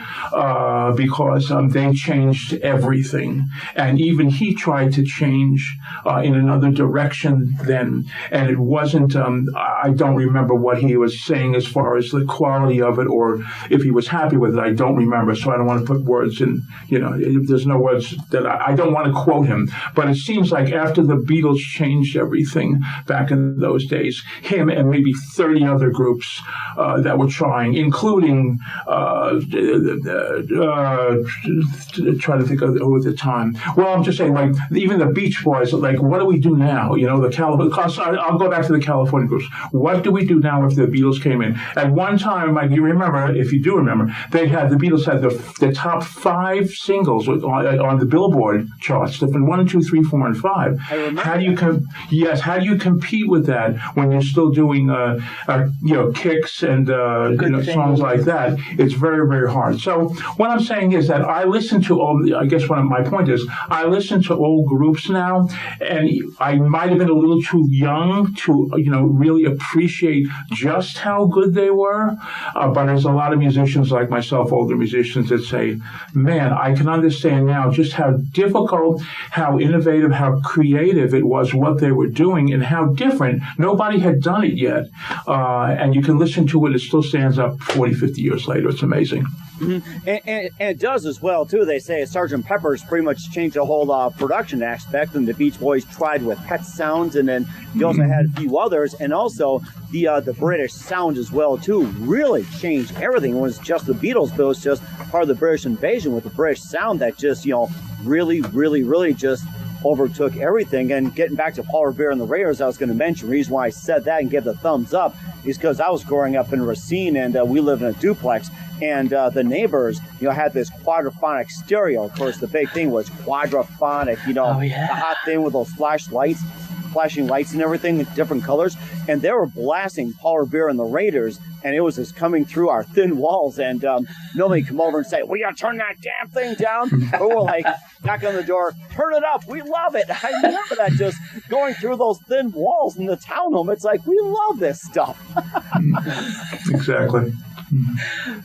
because they changed everything. And even he tried to change in another direction then. And it wasn't, I don't remember what he was saying as far as the quality of it or if he was happy with it. I don't remember. So I don't want to put words in, there's no words that I don't want to quote him. But it seems like after the Beatles changed everything back in those days, him and maybe 30 other groups that were trying, including trying to think of who at the time. Well, I'm just saying, like even the Beach Boys, like what do we do now? I'll go back to the California groups. What do we do now if the Beatles came in? At one time, like you remember, if you do remember, the Beatles had the top 5 singles on the Billboard charts, from 1, 2, 3, 4, and 5. How do you compete with that when you're still doing kicks and songs like that? It's very, very hard. So what I'm saying is that I listen to my point is I listen to old groups now, and I might have been a little too young to really appreciate just how good they were. But there's a lot of musicians like myself, older musicians, that say, man, I can understand now just how difficult, how innovative, how creative it was what they were doing, and how different. Nobody had done it yet. And you can listen to it. It still stands up 40, 50 years later. It's amazing. Mm-hmm. And it does as well, too. They say Sgt. Pepper's pretty much changed the whole production aspect, and the Beach Boys tried with pet sounds, and then you also had a few others, and also the British sound as well, too, really changed everything. It was just the Beatles, but it was just part of the British invasion with the British sound that just, really, really, really just overtook everything. And getting back to Paul Revere and the Raiders, I was going to mention, the reason why I said that and gave the thumbs up is because I was growing up in Racine, and we lived in a duplex, and the neighbors, had this quadraphonic stereo. Of course, the big thing was quadraphonic, the hot thing with those flashing lights and everything in different colors, and they were blasting Paul Revere and the Raiders, and it was just coming through our thin walls, and nobody come over and say, "We gotta turn that damn thing down." But we're like, knock on the door, turn it up, we love it. I remember that, just going through those thin walls in the townhome. It's like, we love this stuff. Exactly.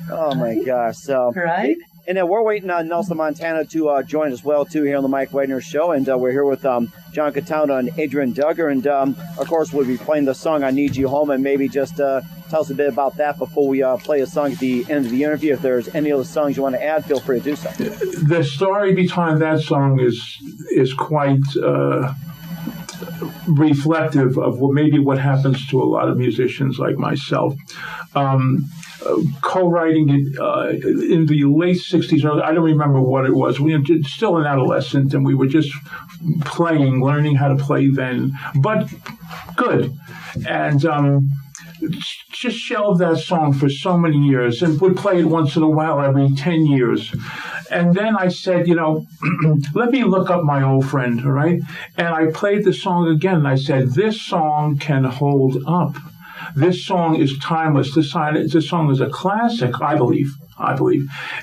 Oh my gosh! So right. And then we're waiting on Nelson Montana to join as well, too, here on the Mike Wagner Show. And we're here with John Gitano and Adrian Duggar. And, of course, we'll be playing the song I Need You Home. And maybe just tell us a bit about that before we play a song at the end of the interview. If there's any other songs you want to add, feel free to do so. The story behind that song is quite reflective of what happens to a lot of musicians like myself. Co-writing it in the late 60s, I don't remember what it was. We were still an adolescent, and we were just learning how to play then, but good. And just shelved that song for so many years and would play it once in a while every 10 years. And then I said, let me look up my old friend, all right? And I played the song again, and I said, this song can hold up. This song is timeless. This song is a classic, I believe.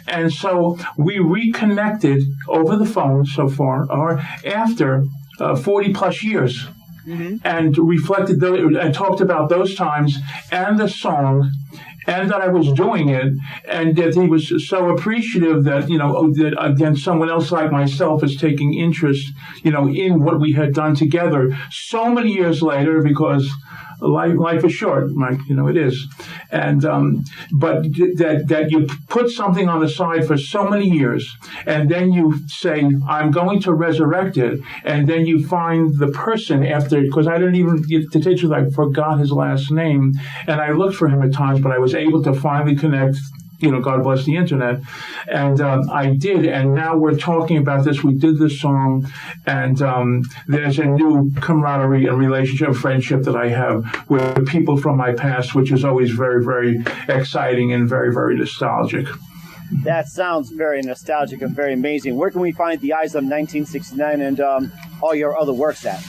And so we reconnected over the phone so far, or after 40 plus years. Mm-hmm. And reflected and talked about those times and the song, and that I was doing it, and that he was so appreciative that, that again, someone else like myself is taking interest, in what we had done together so many years later, because life is short, Mike, it is. And, but that you put something on the side for so many years, and then you say, I'm going to resurrect it, and then you find the person after, because I didn't even get to teach you, I forgot his last name, and I looked for him at times, but I was able to finally connect. God bless the internet. And I did. And now we're talking about this. We did this song. And there's a new camaraderie and relationship, friendship that I have with people from my past, which is always very, very exciting and very, very nostalgic. That sounds very nostalgic and very amazing. Where can we find The Eyes of 1969 and all your other works at?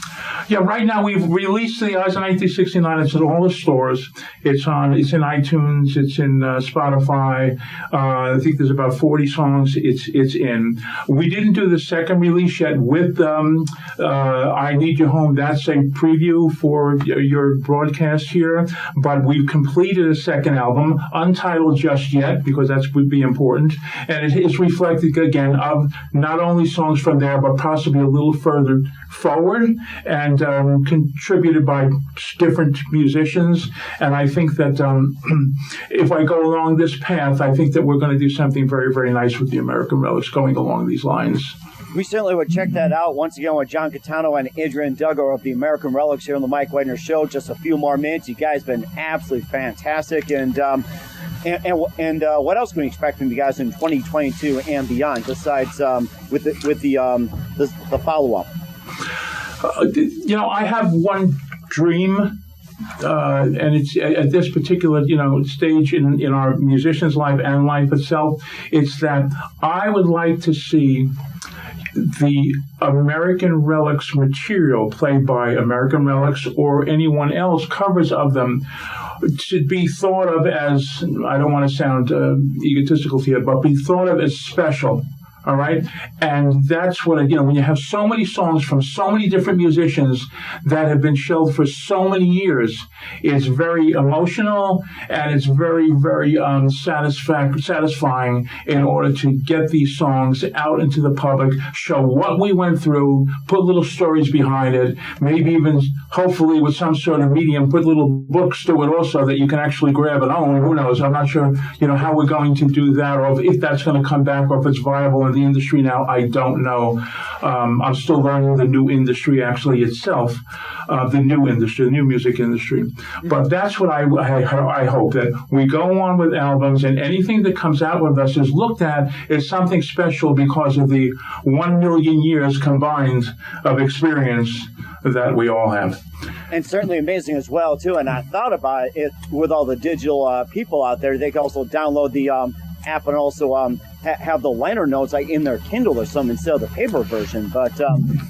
Yeah, right now we've released The Eyes of 1969. It's at all the stores. It's in iTunes. It's in Spotify. I think there's about 40 songs it's in. We didn't do the second release yet with I Need You Home. That's a preview for your broadcast here. But we've completed a second album, untitled just yet, because that would be important. And it is reflective, again, of not only songs from there, but possibly a little further forward, and contributed by different musicians. And I think that if I go along this path, I think that we're going to do something very, very nice with the American Relics going along these lines. We certainly would check that out. Once again, with John Gitano and Adrian Duggar of the American Relics here on the Mike Wagner Show. Just a few more minutes. You guys have been absolutely fantastic. And what else can we expect from you guys in 2022 and beyond, besides with the follow-up? I have one dream, and it's at this particular stage in our musician's life and life itself. It's that I would like to see the American Relics material played by American Relics or anyone else, covers of them, to be thought of as, I don't want to sound egotistical here, but be thought of as special. All right. And that's what, when you have so many songs from so many different musicians that have been shelved for so many years, it's very emotional and it's very, very satisfying in order to get these songs out into the public, show what we went through, put little stories behind it, maybe even, hopefully, with some sort of medium, put little books to it also that you can actually grab and own. Who knows? I'm not sure, how we're going to do that, or if that's going to come back, or if it's viable in the industry now. I don't know. I'm still learning the new industry actually itself, the new music industry. But that's what I hope, that we go on with albums, and anything that comes out with us is looked at as something special because of the 1 million years combined of experience that we all have. And certainly amazing as well, too. And I thought about it with all the digital people out there. They can also download the app and also have the liner notes like in their Kindle or something instead of the paper version. But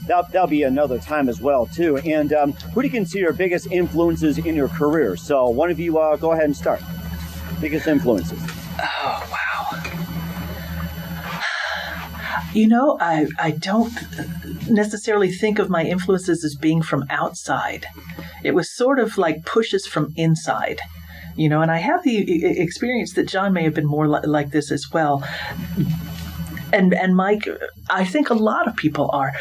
that'll be another time as well, too. And who do you consider your biggest influences in your career? So one of you go ahead and start. Biggest influences. Oh, wow. I don't necessarily think of my influences as being from outside. It was sort of like pushes from inside. And I have the experience that John may have been more like this as well. And Mike, I think a lot of people are.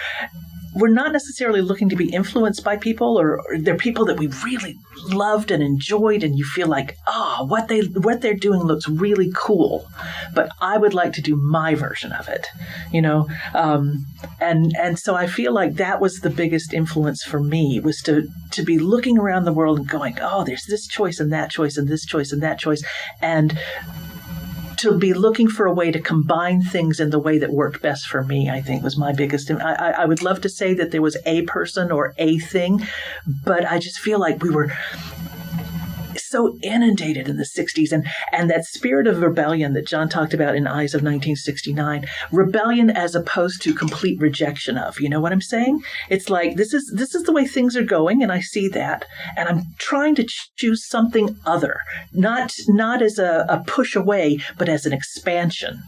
We're not necessarily looking to be influenced by people, or they're people that we really loved and enjoyed, and you feel like, what they're doing looks really cool, but I would like to do my version of it, and so I feel like that was the biggest influence for me, was to be looking around the world and going, there's this choice and that choice and this choice and that choice, and to be looking for a way to combine things in the way that worked best for me, I think was my biggest. I would love to say that there was a person or a thing, but I just feel like we were so inundated in the 60s, and that spirit of rebellion that John talked about in Eyes of 1969, rebellion as opposed to complete rejection of, you know what I'm saying? It's like, this is the way things are going, and I see that, and I'm trying to choose something other, not as a push away, but as an expansion.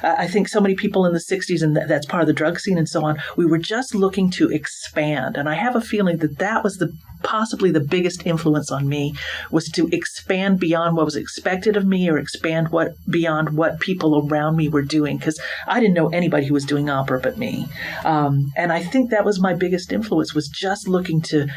I think so many people in the 60s, and that's part of the drug scene and so on, we were just looking to expand. And I have a feeling that was possibly the biggest influence on me, was to expand beyond what was expected of me, or expand beyond what people around me were doing, because I didn't know anybody who was doing opera but me. And I think that was my biggest influence, was just looking to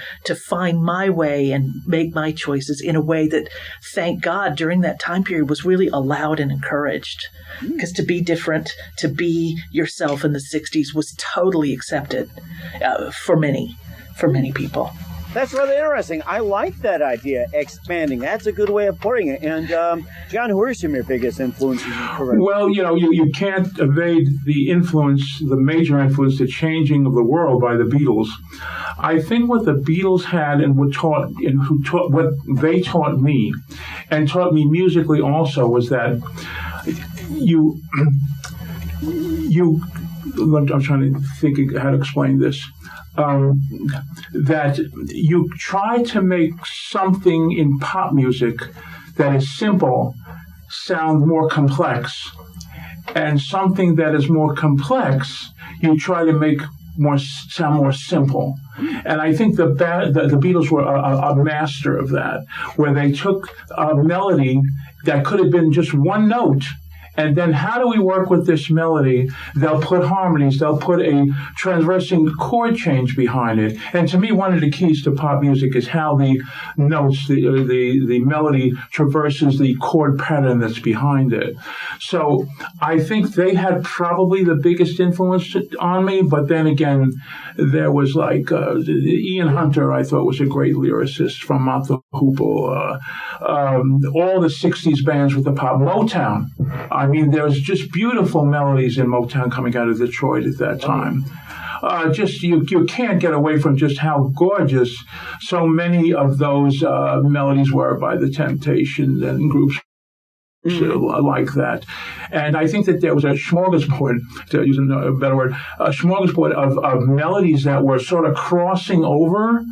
find my way and make my choices in a way that, thank God, during that time period was really allowed and encouraged. Because to be different, to be yourself in the 60s was totally accepted for many people. That's really interesting. I like that idea, expanding. That's a good way of putting it. And John, who are some of your biggest influences in your career? Well, you can't evade the major influence, the changing of the world by the Beatles. I think what the Beatles had and what they taught me, and taught me musically also, was that you I'm trying to think how to explain this. That you try to make something in pop music that is simple sound more complex, and something that is more complex you try to make sound more simple. And I think the Beatles were a master of that, where they took a melody that could have been just one note, and then how do we work with this melody? They'll put harmonies, they'll put a transversing chord change behind it. And to me, one of the keys to pop music is how the notes, the melody traverses the chord pattern that's behind it. So I think they had probably the biggest influence on me, but then again, there was like Ian Hunter, I thought was a great lyricist from Mount the Hoople. All the 60s bands with the pop, Motown. I mean, there was just beautiful melodies in Motown coming out of Detroit at that time. You can't get away from just how gorgeous so many of those melodies were by the Temptations and groups like that. And I think that there was a smorgasbord, to use a better word, a smorgasbord of melodies that were sort of crossing over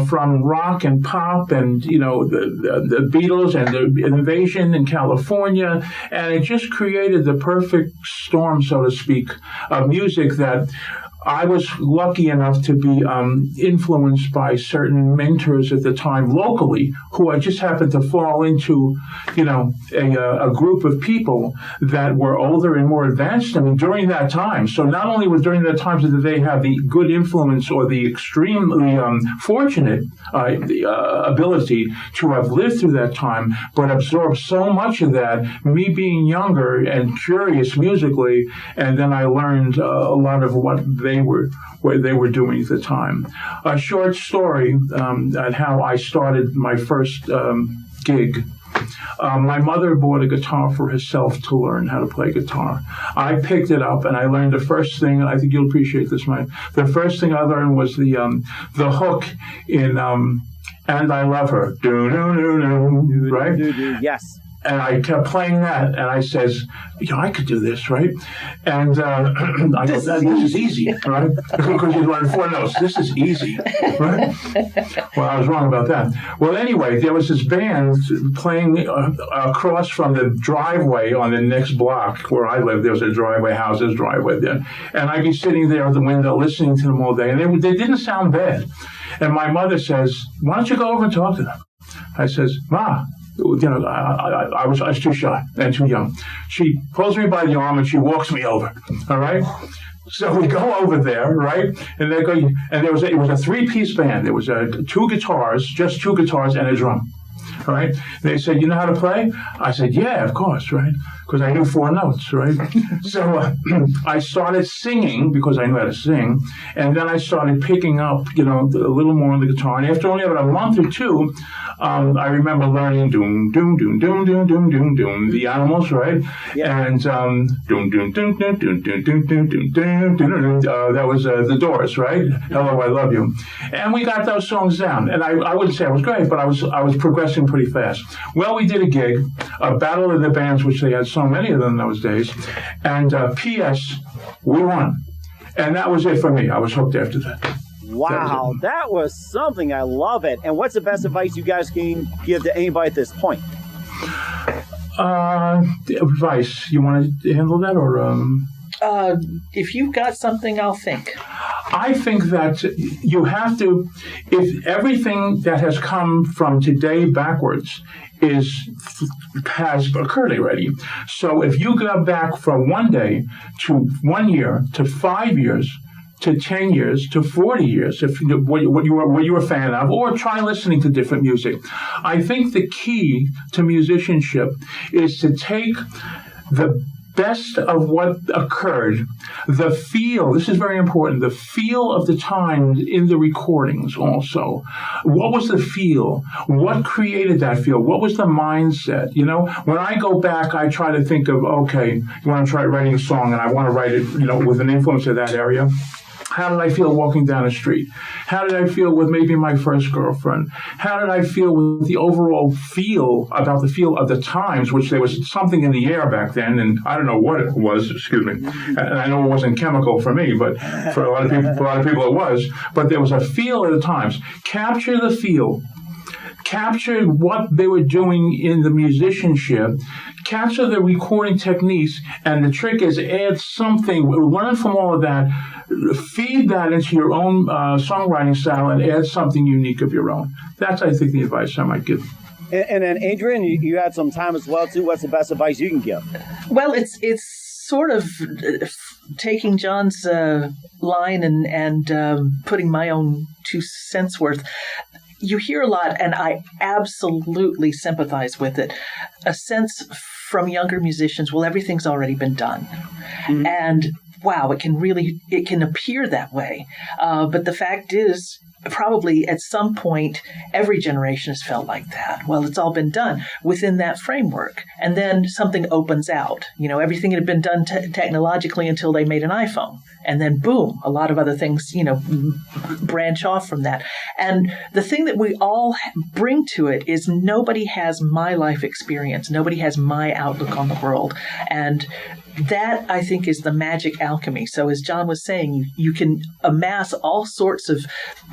from rock and pop and, the Beatles and the Invasion in California. And it just created the perfect storm, so to speak, of music that I was lucky enough to be influenced by certain mentors at the time locally, who I just happened to fall into, a group of people that were older and more advanced than me during that time. So not only was during that time did they have the good influence or the extremely fortunate ability to have lived through that time, but absorbed so much of that, me being younger and curious musically, and then I learned a lot of what they were doing at the time. A short story on how I started my first gig. My mother bought a guitar for herself to learn how to play guitar. I picked it up and I learned the first thing, and I think you'll appreciate this, Mike. The first thing I learned was the hook in "And I Love Her." Do do do do, right? Yes. And I kept playing that, and I says, I could do this, right? And I go, this is easy, right? Because you learn 4 notes. This is easy, right? Well, I was wrong about that. Well, anyway, there was this band playing across from the driveway on the next block where I lived. There was a driveway, houses, driveway there. And I'd be sitting there at the window listening to them all day, and they didn't sound bad. And my mother says, why don't you go over and talk to them? I says, Ma, I was too shy and too young. She pulls me by the arm and she walks me over. All right. So we go over there, right? And they go, and it was a 3-piece band. There was 2 guitars, just 2 guitars and a drum. All right. They said, you know how to play? I said, yeah, of course, right? Because I knew 4 notes, right? So I started singing because I knew how to sing. And then I started picking up, a little more on the guitar. And after only about a month or 2, I remember learning doom, doom, doom, doom, doom, doom, doom, doom, the Animals, right? Yeah. And doom, doom, doom, doom, doom, doom, doom, doom, doom, doom, doom, that was the Doors, right? Hello, I Love You. And we got those songs down. And I wouldn't say I was great, but I was progressing pretty fast. Well, we did a gig, a Battle of the Bands, which they had so many of them in those days. And P.S., we won. And that was it for me. I was hooked after that. Wow, that was something. I love it. And what's the best advice you guys can give to anybody at this point? Advice. You want to handle that, or? If you've got something, I'll think. I think that you have to, if everything that has come from today backwards has occurred already. So if you go back from 1 day to 1 year to 5 years to 10 years to 40 years, if what you were a fan of, or try listening to different music. I think the key to musicianship is to take the best of what occurred, the feel, this is very important, the feel of the time in the recordings also. What was the feel? What created that feel? What was the mindset? When I go back, I try to think of, okay, you want to try writing a song and I want to write it, with an influence of that area. How did I feel walking down the street? How did I feel with maybe my first girlfriend? How did I feel with the overall feel about the feel of the times, which there was something in the air back then, and I don't know what it was, excuse me. And I know it wasn't chemical for me, but for a lot of people it was. But there was a feel at the times. Capture the feel. Capture what they were doing in the musicianship, capture the recording techniques, and the trick is add something, learn from all of that, feed that into your own songwriting style, and add something unique of your own. That's, I think, the advice I might give. And then, Adrian, you had some time as well, too. What's the best advice you can give? Well, it's sort of taking John's line and putting my own 2 cents worth. You hear a lot, and I absolutely sympathize with it, a sense from younger musicians, well, everything's already been done. Mm-hmm. And wow, it can appear that way. But the fact is, probably at some point, every generation has felt like that. Well, it's all been done within that framework. And then something opens out. Everything had been done technologically until they made an iPhone. And then boom, a lot of other things, branch off from that. And the thing that we all bring to it is nobody has my life experience. Nobody has my outlook on the world. And that, I think, is the magic alchemy. So as John was saying, you can amass all sorts of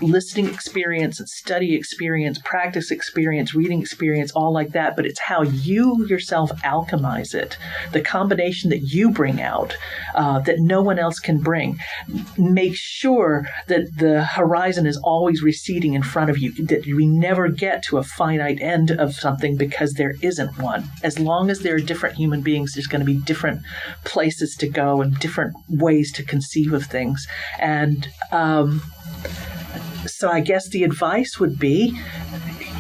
listening experience and study experience, practice experience, reading experience, all like that. But it's how you yourself alchemize it, the combination that you bring out that no one else can bring. Make sure that the horizon is always receding in front of you, that we never get to a finite end of something because there isn't one. As long as there are different human beings, there's going to be different places to go and different ways to conceive of things. And so I guess the advice would be,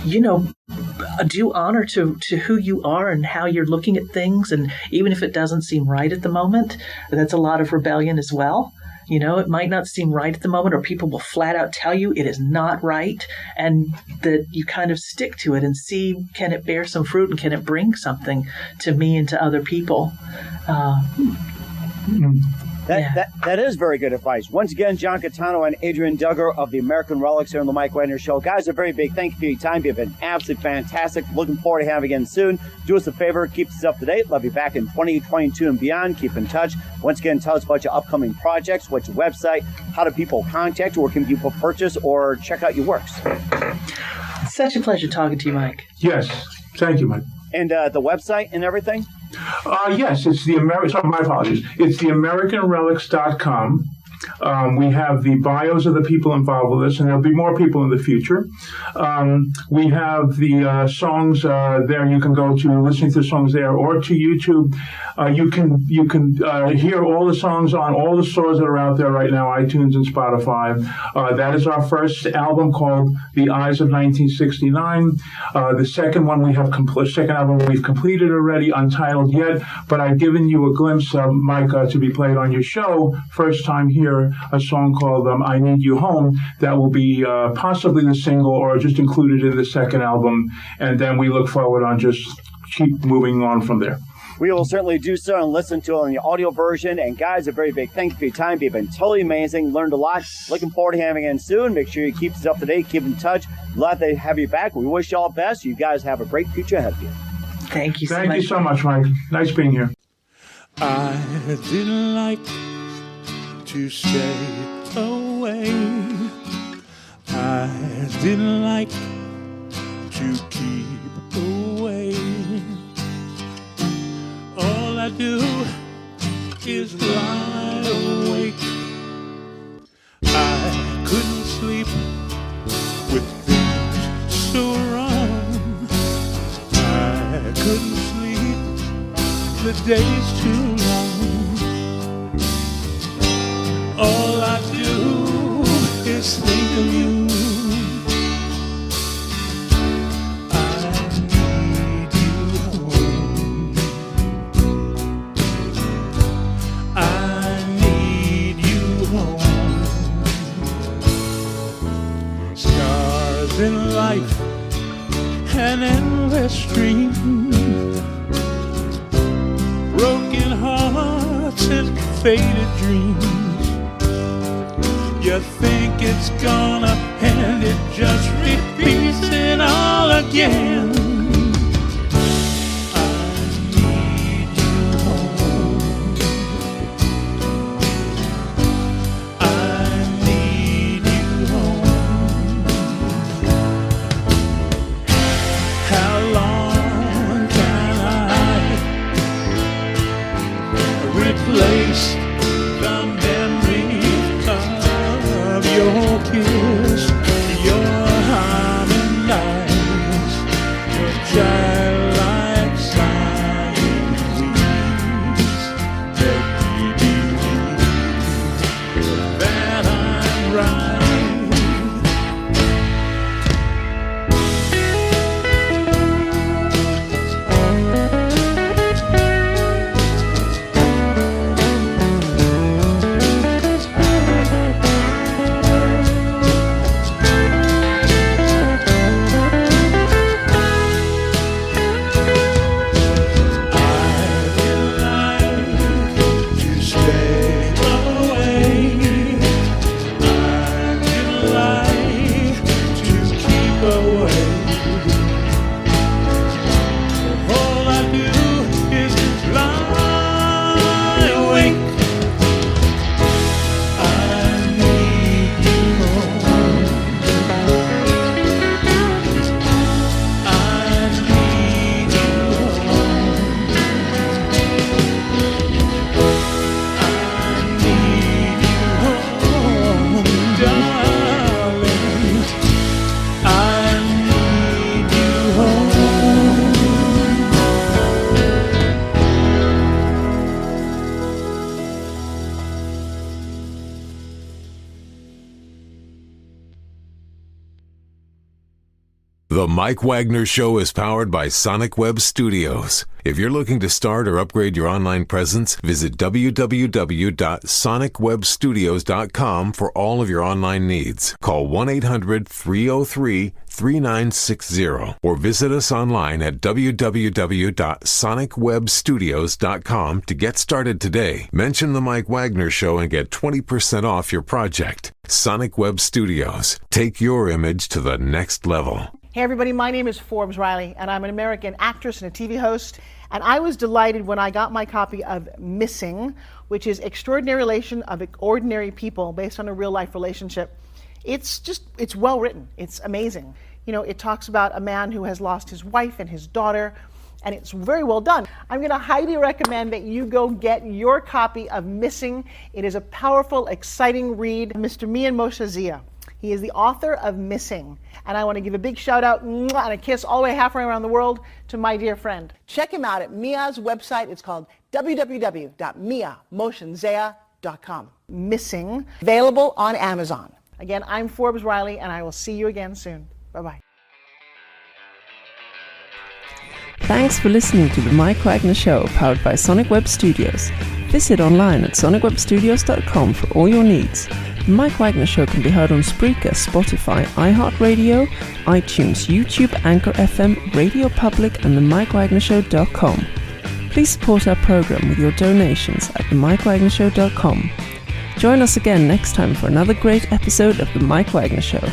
do honor to who you are and how you're looking at things. And even if it doesn't seem right at the moment, that's a lot of rebellion as well. It might not seem right at the moment, or people will flat out tell you it is not right, and that you kind of stick to it and see, can it bear some fruit and can it bring something to me and to other people? That is very good advice. Once again, John Gitano and Adrian Duggar of the American Relics here on the Mike Wagner Show. Guys, a very big thank you for your time. You've been absolutely fantastic. Looking forward to having you again soon. Do us a favor, keep us up to date. Love you back in 2022 and beyond. Keep in touch. Once again, tell us about your upcoming projects, what's your website, how do people contact you, where can people purchase or check out your works? Such a pleasure talking to you, Mike. Yes, thank you, Mike. And the website and everything? Yes, it's the my apologies. It's the AmericanRelics.com. We have the bios of the people involved with this, and there'll be more people in the future. We have the songs there. You can go to listening to the songs there, or to YouTube. You can hear all the songs on all the stores that are out there right now, iTunes and Spotify. That is our first album called The Eyes of 1969. The second one second album we've completed already, untitled yet, but I've given you a glimpse of Mike to be played on your show. First time here. A song called I Need You Home that will be possibly the single or just included in the second album, and then we look forward on just keep moving on from there. We will certainly do so and listen to it on the audio version. And guys, a very big thank you for your time. You've been totally amazing. Learned a lot. Looking forward to having you in soon. Make sure you keep us up to date. Keep in touch. Glad to have you back. We wish you all the best. You guys have a great future ahead of you. Thank you so much. Thank you so much, Mike. Nice being here. I didn't like to stay away. I didn't like to keep away. All I do is lie awake. I couldn't sleep with things so wrong. I couldn't sleep, the day's too long. All I do is think of you. I need you home. I need you home. Scars in life, an endless dream. Broken hearts and faded dreams. You think it's gonna end, it just repeats it all again. Replace the memory of your kiss, your harmonize, your childlike sighing please. Let me believe that I'm right. The Mike Wagner Show is powered by Sonic Web Studios. If you're looking to start or upgrade your online presence, visit www.sonicwebstudios.com for all of your online needs. Call 1-800-303-3960 or visit us online at www.sonicwebstudios.com to get started today. Mention the Mike Wagner Show and get 20% off your project. Sonic Web Studios. Take your image to the next level. Hey everybody, my name is Forbes Riley, and I'm an American actress and a TV host, and I was delighted when I got my copy of Missing, which is Extraordinary Relation of Ordinary People based on a real-life relationship. It's well written. It's amazing. You know, it talks about a man who has lost his wife and his daughter, and it's very well done. I'm going to highly recommend that you go get your copy of Missing. It is a powerful, exciting read. Mr. Mian Moshe Zia. He is the author of Missing. And I want to give a big shout out and a kiss all the way halfway around the world to my dear friend. Check him out at Mia's website. It's called www.miamotionsea.com. Missing, available on Amazon. Again, I'm Forbes Riley, and I will see you again soon. Bye-bye. Thanks for listening to the Mike Wagner Show, powered by Sonic Web Studios. Visit online at sonicwebstudios.com for all your needs. The Mike Wagner Show can be heard on Spreaker, Spotify, iHeartRadio, iTunes, YouTube, Anchor FM, Radio Public, and themikewagnershow.com. Please support our program with your donations at themikewagnershow.com. Join us again next time for another great episode of The Mike Wagner Show.